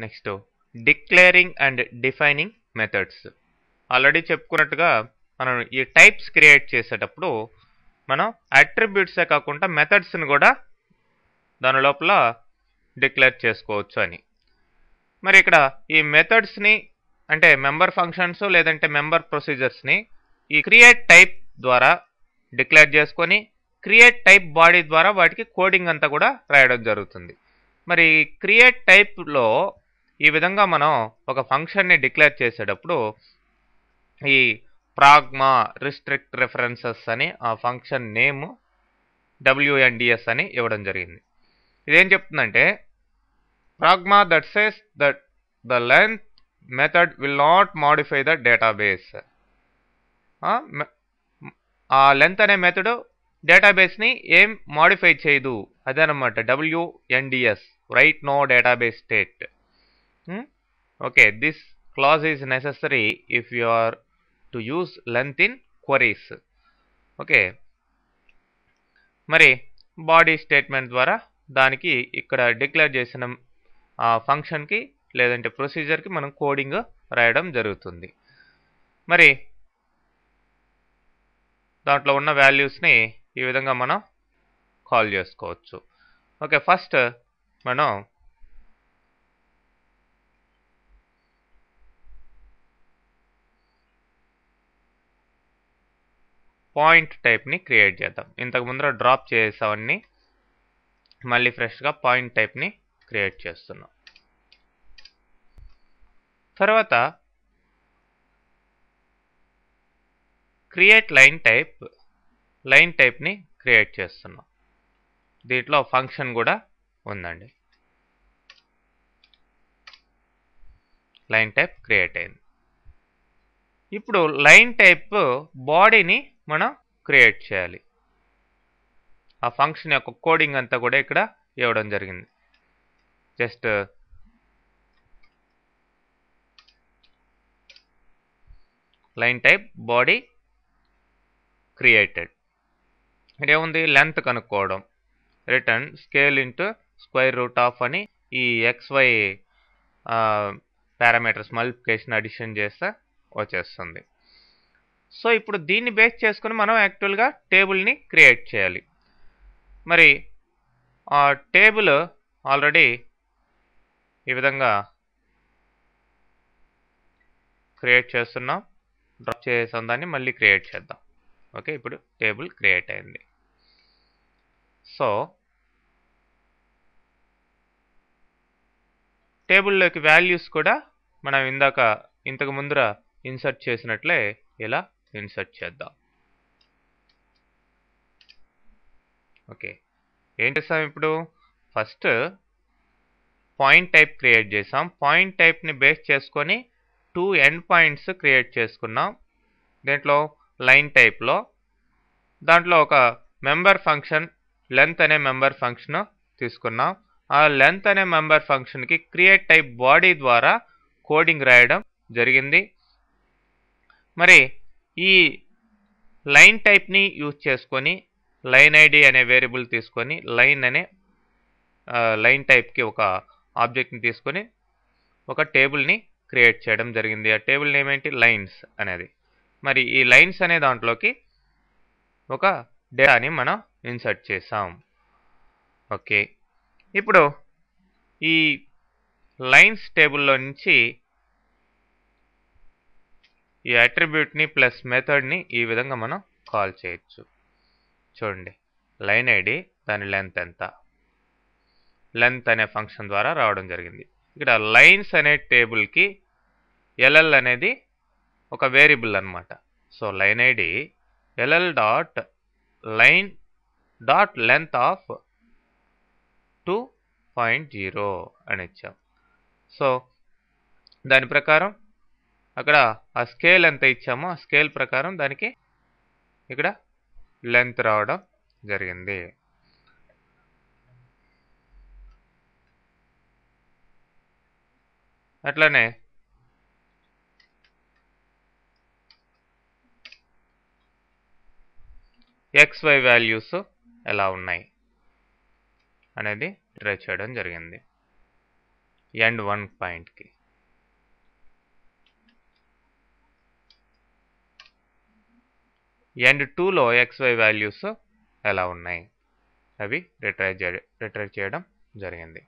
Next declaring and defining methods. Already చెప్పుకున్నట్టుగా మనం ఈ టైప్స్ క్రియేట్ చేసేటప్పుడు మనం అట్రిబ్యూట్సే కాకుండా మెథడ్స్ని కూడా దాని లోపల డిక్లేర్ చేసుకోవచ్చు అని. మరి ఇక్కడ ఈ మెథడ్స్ని అంటే మెంబర్ ఫంక్షన్స్ లేదంటే మెంబర్ ప్రొసీజర్స్ని ఈ క్రియేట్ టైప్ ద్వారా డిక్లేర్ చేసుకొని క్రియేట్ టైప్ బాడీ ద్వారా వాటికి కోడింగ్ అంతా కూడా రాయడం జరుగుతుంది. మరి క్రియేట్ టైప్లో ఈ విధంగా మనం ఒక ఫంక్షన్ని డిక్లేర్ చేసేటప్పుడు ఈ ప్రాగ్మా రిస్ట్రిక్ట్ రెఫరెన్సెస్ అని ఆ ఫంక్షన్ నేమ్ WNDS అని ఇవ్వడం జరిగింది. ఇదేం చెప్తుందంటే pragma that says that the length method will not modify the database. ఆ లెంత్ అనే మెథడ్ డేటాబేస్ని ఏం మాడిఫై చేయదు అదనమాట WNDS, write no database state. Okay, this clause is necessary if you are to use length in queries. Okay, మరి body statement ద్వారా దానికి ఇక్కడ డిక్లేర్ చేసిన ఆ ఫంక్షన్కి లేదంటే ప్రొసీజర్కి మనం కోడింగ్ రాయడం జరుగుతుంది. మరి దాంట్లో ఉన్న వాల్యూస్ని ఈ విధంగా మనం కాల్ చేసుకోవచ్చు. ఓకే, ఫస్ట్ మనం పాయింట్ టైప్ని క్రియేట్ చేద్దాం. ఇంతకు ముందర డ్రాప్ చేసేవన్నీ మళ్ళీ ఫ్రెష్గా పాయింట్ టైప్ని క్రియేట్ చేస్తున్నాం. తర్వాత క్రియేట్ లైన్ టైప్ని క్రియేట్ చేస్తున్నాం. దీంట్లో ఫంక్షన్ కూడా ఉందండి. లైన్ టైప్ క్రియేట్ అయింది. ఇప్పుడు లైన్ టైప్ బాడీని మనం క్రియేట్ చేయాలి. ఆ ఫంక్షన్ యొక్క కోడింగ్ అంతా కూడా ఇక్కడ ఇవ్వడం జరిగింది. Just line type body created. ఇదేముంది, లెంత్ కనుక్కోవడం, return scale into square root of అని ఈ XY పారామీటర్స్ మల్టిప్లికేషన్ అడిషన్ చేస్తే వచ్చేస్తుంది. సో ఇప్పుడు దీన్ని బేస్ చేసుకుని మనం యాక్చువల్గా టేబుల్ని క్రియేట్ చేయాలి. మరి ఆ టేబుల్ ఆల్రెడీ ఈ విధంగా క్రియేట్ చేస్తున్నాం. డ్రాప్ చేసాం, దాన్ని మళ్ళీ క్రియేట్ చేద్దాం. ఓకే, ఇప్పుడు టేబుల్ క్రియేట్ అయింది. సో టేబుల్లోకి వాల్యూస్ కూడా మనం ఇంతకు ముందర ఇన్సర్ట్ చేసినట్లే ఇలా ఇన్సర్ట్ చేద్దాం. ఓకే, ఏం చేస్తాం ఇప్పుడు, ఫస్ట్ పాయింట్ టైప్ క్రియేట్ చేసాం. పాయింట్ టైప్ని బేస్ చేసుకొని 2 ఎండ్ పాయింట్స్ క్రియేట్ చేసుకున్నాం. దీంట్లో లైన్ టైప్లో దాంట్లో ఒక మెంబర్ ఫంక్షన్ లెంత్ అనే మెంబర్ ఫంక్షన్ తీసుకున్నాం. ఆ లెంత్ అనే మెంబర్ ఫంక్షన్కి క్రియేట్ టైప్ బాడీ ద్వారా కోడింగ్ రాయడం జరిగింది. మరి ఈ లైన్ టైప్ని యూజ్ చేసుకొని లైన్ ఐడి అనే వేరియబుల్ తీసుకొని లైన్ టైప్కి ఒక ఆబ్జెక్ట్ని తీసుకొని ఒక టేబుల్ని క్రియేట్ చేయడం జరిగింది. ఆ టేబుల్ నేమ్ ఏంటి, లైన్స్ అనేది. మరి ఈ లైన్స్ అనే దాంట్లోకి ఒక డేటాని మనం ఇన్సర్ట్ చేసాం. ఓకే, ఇప్పుడు ఈ లైన్స్ టేబుల్లో నుంచి ఈ అట్రిబ్యూట్ని ప్లస్ మెథడ్ని ఈ విధంగా మనం కాల్ చేయొచ్చు. చూడండి, లైన్ ఐడి దాని లెంత్ ఎంత, లెంత్ అనే ఫంక్షన్ ద్వారా రావడం జరిగింది. ఇక్కడ లైన్స్ అనే టేబుల్కి LL అనేది ఒక వేరియబుల్ అనమాట. So line ID LL dot line dot length of 2.0 అని ఇచ్చాం. సో దాని ప్రకారం అక్కడ ఆ స్కేల్ ఎంత ఇచ్చామో ఆ స్కేల్ ప్రకారం దానికి ఇక్కడ లెంత్ రావడం జరిగింది. అట్లానే XY వాల్యూస్ ఎలా ఉన్నాయి అనేది ట్రై చేయడం జరిగింది. ఎండ్ 1 పాయింట్కి. ఎండ్ 2లో XY వాల్యూస్ ఎలా ఉన్నాయి అవి రిట్రైవ్ చేయడం జరిగింది.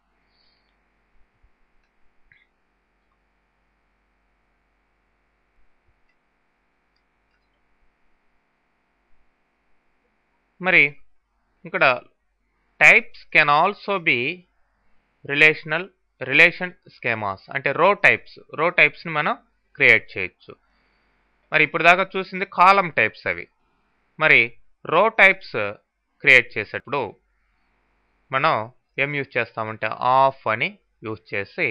మరి ఇక్కడ types can also be relation schemas, అంటే రో టైప్స్ని మనం క్రియేట్ చేయొచ్చు. మరి ఇప్పుడు దాకా చూసింది కాలం టైప్స్ అవి. మరి రో టైప్స్ క్రియేట్ చేసేటప్పుడు మనం ఏం యూజ్ చేస్తామంటే ఆఫ్ అని యూజ్ చేసి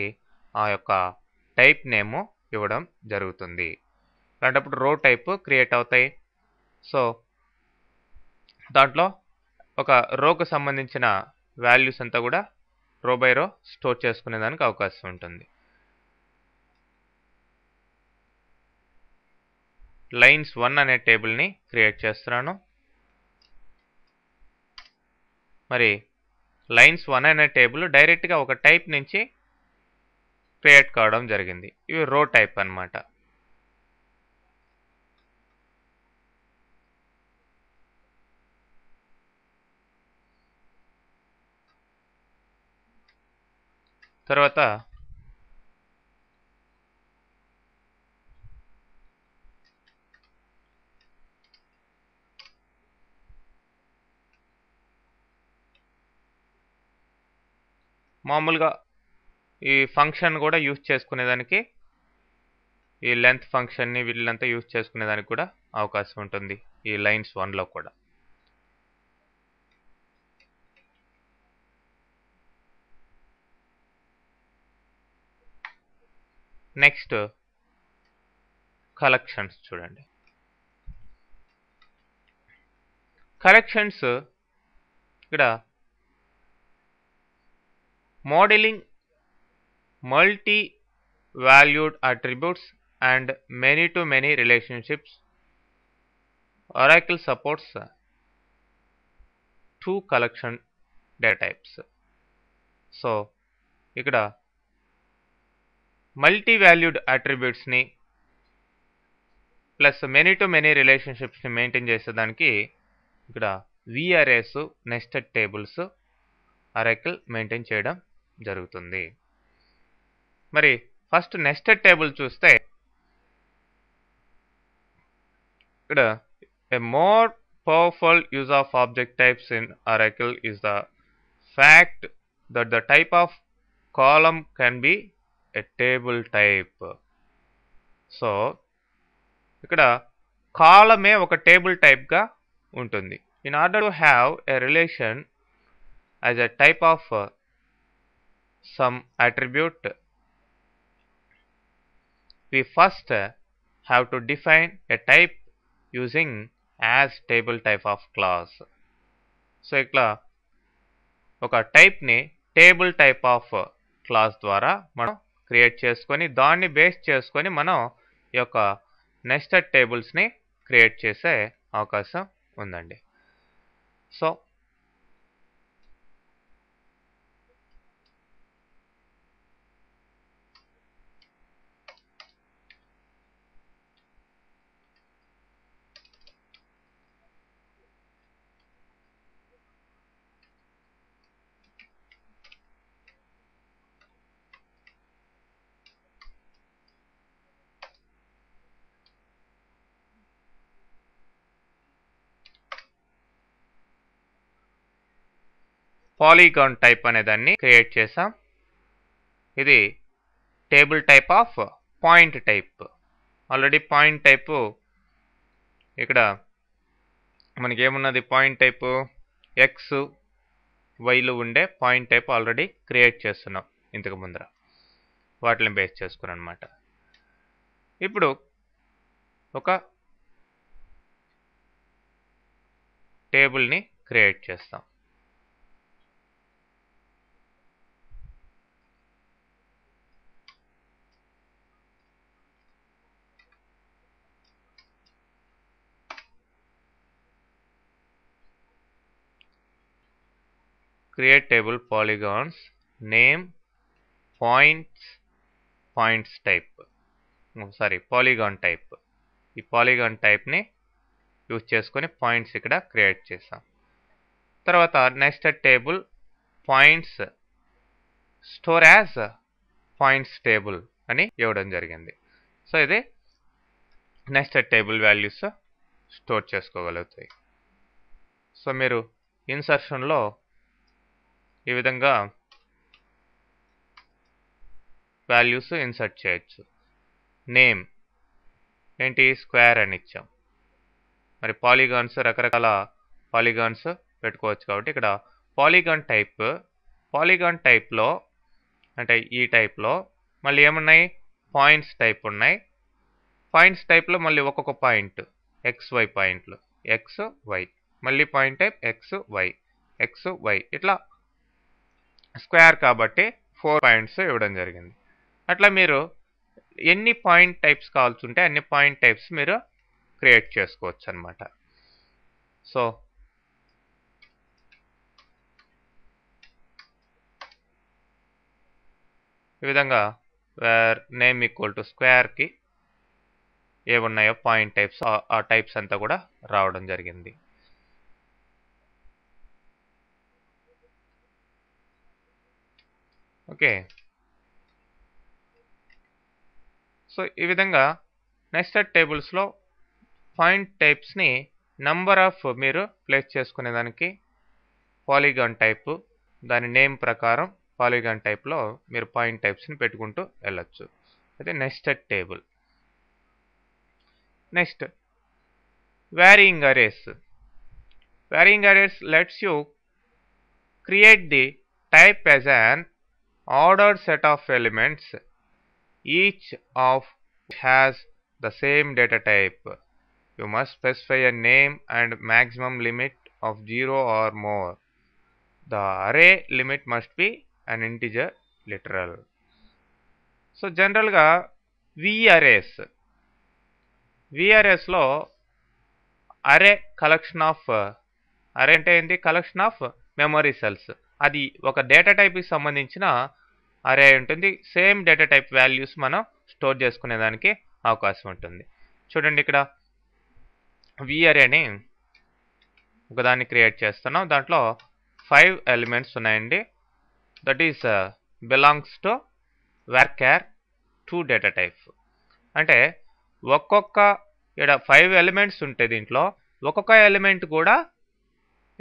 ఆ యొక్క టైప్ నేమ్ ఇవ్వడం జరుగుతుంది. అలాంటప్పుడు రో టైప్ క్రియేట్ అవుతాయి. సో దాంట్లో ఒక రోకు సంబంధించిన వాల్యూస్ అంతా కూడా రో బై రో స్టోర్ చేసుకునేదానికి అవకాశం ఉంటుంది. లైన్స్ 1 అనే టేబుల్ని క్రియేట్ చేస్తున్నాను. మరి లైన్స్ 1 అనే టేబుల్ డైరెక్ట్గా ఒక టైప్ నుంచి క్రియేట్ కావడం జరిగింది. ఇవి రో టైప్ అన్నమాట. తర్వాత మామూలుగా ఈ ఫంక్షన్ కూడా యూజ్ చేసుకునేదానికి, ఈ లెంత్ ఫంక్షన్ని వీళ్ళంతా యూజ్ చేసుకునేదానికి కూడా అవకాశం ఉంటుంది ఈ లైన్స్ 1లో కూడా. నెక్స్ట్ కలెక్షన్స్ చూడండి. కలెక్షన్స్ ఇక్కడ modelling multi valued attributes and many to many relationships. Oracle supports 2 collection data types. So ఇక్కడ మల్టీ వాల్యూడ్ అట్రిబ్యూట్స్ని ప్లస్ మెనీ టు మెనీ రిలేషన్షిప్స్ని మెయింటైన్ చేసేదానికి ఇక్కడ VRAs nested tables Oracle maintain చేయడం జరుగుతుంది. మరి ఫస్ట్ నెస్టెడ్ టేబుల్ చూస్తే ఇక్కడ a more powerful use of object types in Oracle is the fact that the type of column can be a table type. So ఇక్కడ కాలమే ఒక table టైప్గా ఉంటుంది. In order to have a relation as a type of some attribute, we first have to define a type using as table type of class. So ఇట్లా ఒక టైప్ని table type of class ద్వారా మనం create చేసుకొని దాన్ని base చేసుకొని మనం ఈ యొక్క నెస్టెడ్ టేబుల్స్ని క్రియేట్ చేసే అవకాశం ఉందండి. సో పాలీగాన్ టైప్ అనే దాన్ని క్రియేట్ చేసాం. ఇది table type of point type. Already point type ఇక్కడ మనకి ఏమున్నది, పాయింట్ టైపు ఎక్స్ వైలు ఉండే పాయింట్ టైప్ ఆల్రెడీ క్రియేట్ చేస్తున్నాం ఇంతకు ముందర, వాటిని బేస్ చేసుకుని అనమాట. ఇప్పుడు ఒక టేబుల్ని క్రియేట్ చేస్తాం. Create table polygons, name points type, polygon type. ఈ పాలిగాన్ టైప్ని యూజ్ చేసుకొని పాయింట్స్ ఇక్కడ క్రియేట్ చేసాం. తర్వాత nested table points store as points table అని ఇవ్వడం జరిగింది. సో ఇది నెస్టెడ్ టేబుల్ వాల్యూస్ స్టోర్ చేసుకోగలుగుతాయి. సో మీరు ఇన్సర్షన్లో ఈ విధంగా వాల్యూస్ ఇన్సర్ట్ చేయొచ్చు. నేమ్ ఏంటి, స్క్వేర్ అని ఇచ్చాం. మరి పాలిగాన్స్ రకరకాల పాలిగాన్స్ పెట్టుకోవచ్చు కాబట్టి ఇక్కడ పాలిగాన్ టైప్లో అంటే ఈ టైప్లో మళ్ళీ ఏమున్నాయి, పాయింట్స్ టైప్ ఉన్నాయి. పాయింట్స్ టైప్లో మళ్ళీ ఒక్కొక్క పాయింట్ XY పాయింట్లు, XY, మళ్ళీ పాయింట్ టైప్ XY ఇట్లా స్క్వేర్ కాబట్టి 4 పాయింట్స్ ఇవ్వడం జరిగింది. అట్లా మీరు ఎన్ని పాయింట్ టైప్స్ కావాల్సి ఉంటే అన్ని పాయింట్ టైప్స్ మీరు క్రియేట్ చేసుకోవచ్చు అన్నమాట. సో ఈ విధంగా వేర్ నేమ్ ఈక్వల్ టు స్క్వేర్కి ఏమున్నాయో పాయింట్ టైప్స్ ఆ టైప్స్ అంతా కూడా రావడం జరిగింది. ఓకే, సో ఈ విధంగా నెస్టెడ్ టేబుల్స్లో పాయింట్ టైప్స్ని నంబర్ ఆఫ్ మీరు ప్లేస్ చేసుకునే దానికి పాలిగాన్ టైప్ దాని నేమ్ ప్రకారం పాలిగాన్ టైప్లో మీరు పాయింట్ టైప్స్ని పెట్టుకుంటూ వెళ్ళచ్చు. అయితే nested table. Next varying arrays. Varying arrays lets you create the type as an ordered set of elements, each of which has the same data type. You must specify a name and maximum limit of 0 or more. The array limit must be an integer literal. So general ga VRAs లో అరే collection of అరే అంటే ఏంటి, collection of memory cells. అది ఒక data టైప్కి సంబంధించిన అరే ఉంటుంది. సేమ్ డేటా టైప్ వాల్యూస్ మనం స్టోర్ చేసుకునేదానికి అవకాశం ఉంటుంది. చూడండి ఇక్కడ VRAని ఒకదాన్ని క్రియేట్ చేస్తున్నాం. దాంట్లో 5 ఎలిమెంట్స్ ఉన్నాయండి. That is belongs to varchar 2 data type. అంటే ఒక్కొక్క ఇక్కడ 5 ఎలిమెంట్స్ ఉంటే దీంట్లో ఒక్కొక్క ఎలిమెంట్ కూడా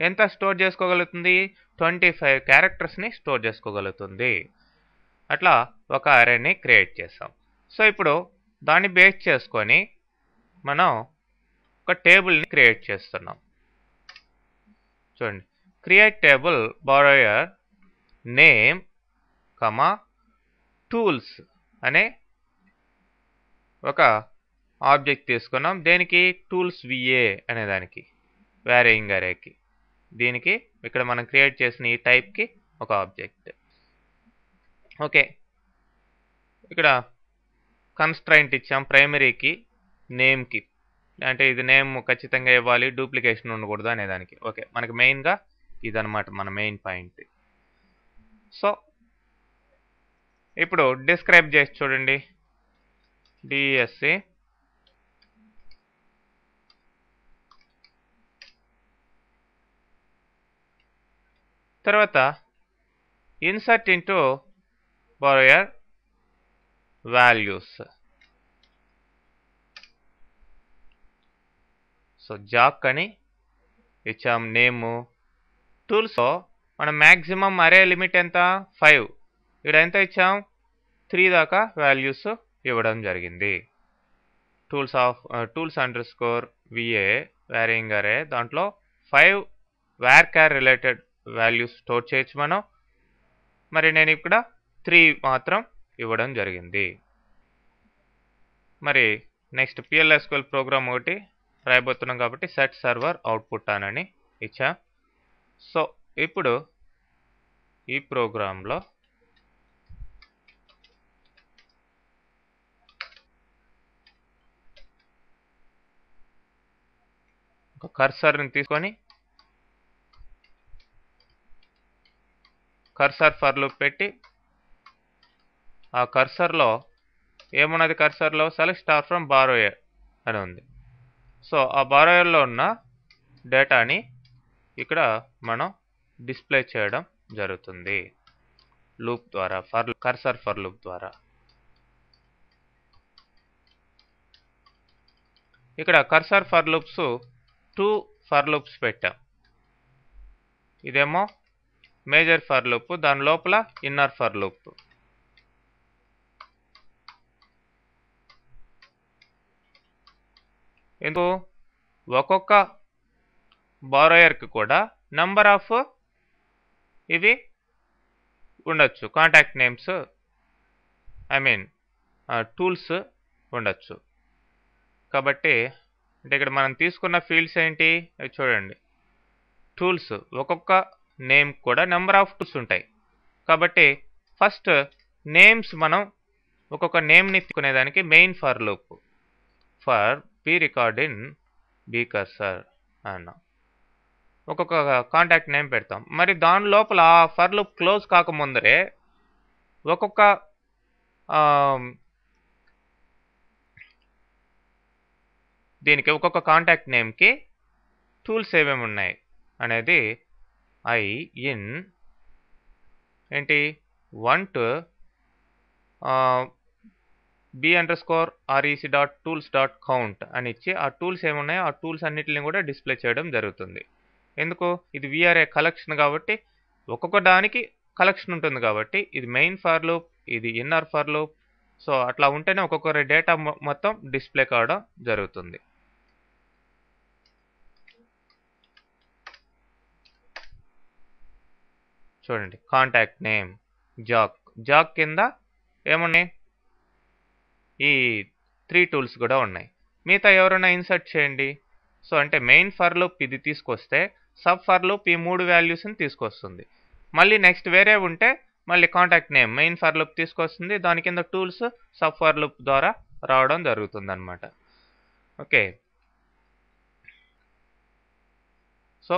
ఎంత స్టోర్ చేసుకోగలుగుతుంది, 25 క్యారెక్టర్స్ని స్టోర్ చేసుకోగలుగుతుంది. అట్లా ఒక అరేని క్రియేట్ చేసాం. సో ఇప్పుడు దాన్ని బేస్ చేసుకొని మనం ఒక టేబుల్ని క్రియేట్ చేస్తున్నాం. చూడండి, create table borrower name tools అనే ఒక ఆబ్జెక్ట్ తీసుకున్నాం. దేనికి, టూల్స్ VA అనే దానికి, వారియింగ్ అరేకి. దీనికి ఇక్కడ మనం క్రియేట్ చేసిన ఈ టైప్కి ఒక ఆబ్జెక్ట్. ఓకే, ఇక్కడ కన్స్ట్రైంట్ ఇచ్చాం ప్రైమరీకి, నేమ్కి. అంటే ఇది నేమ్ ఖచ్చితంగా ఇవ్వాలి, డూప్లికేషన్ ఉండకూడదు అనే దానికి. ఓకే, మనకి మెయిన్గా ఇదనమాట మన మెయిన్ పాయింట్. సో ఇప్పుడు డిస్క్రైబ్ చేసి చూడండి, DSC తర్వాత insert into borrower values. So Jack అని ఇచ్చాం నేము. టూల్స్లో మనం మ్యాక్సిమం అరే లిమిట్ ఎంత, 5. ఇక్కడ ఎంత ఇచ్చాం, 3 దాకా వాల్యూస్ ఇవ్వడం జరిగింది. టూల్స్ అండర్స్కోర్ VA వారియింగ్ అరే, దాంట్లో 5 varchar రిలేటెడ్ వాల్యూస్ స్టోర్ చేయొచ్చు మనం. మరి నేను ఇక్కడ 3 మాత్రం ఇవ్వడం జరిగింది. మరి నెక్స్ట్ PLSQL ప్రోగ్రామ్ ఒకటి రాయబోతున్నాం కాబట్టి సెట్ సర్వర్ అవుట్పుట్ అని ఇచ్చా. సో ఇప్పుడు ఈ ప్రోగ్రాంలో ఒక కర్సర్ని తీసుకొని కర్సర్ ఫర్ లూప్ పెట్టి ఆ కర్సర్లో ఏమున్నది, కర్సర్లో సెలెక్ట్ స్టార్ ఫ్రమ్ బారోయర్ అని ఉంది. సో ఆ బారోయర్లో ఉన్న డేటాని ఇక్కడ మనం డిస్ప్లే చేయడం జరుగుతుంది లూప్ ద్వారా, కర్సర్ ఫర్ లూప్ ద్వారా. ఇక్కడ cursor for loops 2 for loops పెట్టాం. ఇదేమో మేజర్ ఫర్ లూప్, దాని లోపల ఇన్నర్ ఫర్ లూప్. ఎందుకు, ఒక్కొక్క బారోయర్కి కూడా నంబర్ ఆఫ్ ఇవి ఉండొచ్చు, కాంటాక్ట్ నేమ్స్, టూల్స్ ఉండొచ్చు. కాబట్టి అంటే ఇక్కడ మనం తీసుకున్న ఫీల్డ్స్ ఏంటి అవి చూడండి. టూల్స్, ఒక్కొక్క నేమ్ కూడా నెంబర్ ఆఫ్ టూల్స్ ఉంటాయి. కాబట్టి ఫస్ట్ నేమ్స్ మనం ఒక్కొక్క నేమ్ని తీసుకునేదానికి main for loop for B record in B cursor అన్న ఒక్కొక్క కాంటాక్ట్ నేమ్ పెడతాం. మరి దాని లోపల ఆ ఫర్ లూప్ క్లోజ్ కాకముందరే ఒక్కొక్క దీనికి ఒక్కొక్క కాంటాక్ట్ నేమ్కి టూల్స్ ఏమేమి ఉన్నాయి అనేది ఇన్ ఏంటి 1 to b_rec.tools.count అని ఇచ్చి ఆ టూల్స్ ఏమున్నాయో ఆ టూల్స్ అన్నిటిని కూడా డిస్ప్లే చేయడం జరుగుతుంది. ఎందుకు, ఇది విఆర్ఏ కలెక్షన్ కాబట్టి ఒక్కొక్క దానికి కలెక్షన్ ఉంటుంది కాబట్టి ఇది మెయిన్ ఫర్ లూప్, ఇది ఇన్నర్ ఫర్ లూప్. సో అట్లా ఉంటేనే ఒక్కొక్కరి డేటా మొత్తం డిస్ప్లే కావడం జరుగుతుంది. చూడండి, కాంటాక్ట్ నేమ్ జాక్ కింద ఏమున్నాయి, ఈ 3 టూల్స్ కూడా ఉన్నాయి. మిగతా ఎవరైనా ఇన్సర్ట్ చేయండి. సో అంటే మెయిన్ ఫర్ లూప్ ఇది తీసుకొస్తే సబ్ ఫర్ లూప్ ఈ 3 వాల్యూస్ని తీసుకొస్తుంది. మళ్ళీ నెక్స్ట్ వేరే ఉంటే మళ్ళీ contact name main for loop తీసుకొస్తుంది, దాని కింద టూల్స్ సబ్ ఫర్ లూప్ ద్వారా రావడం జరుగుతుంది అన్నమాట. Okay, so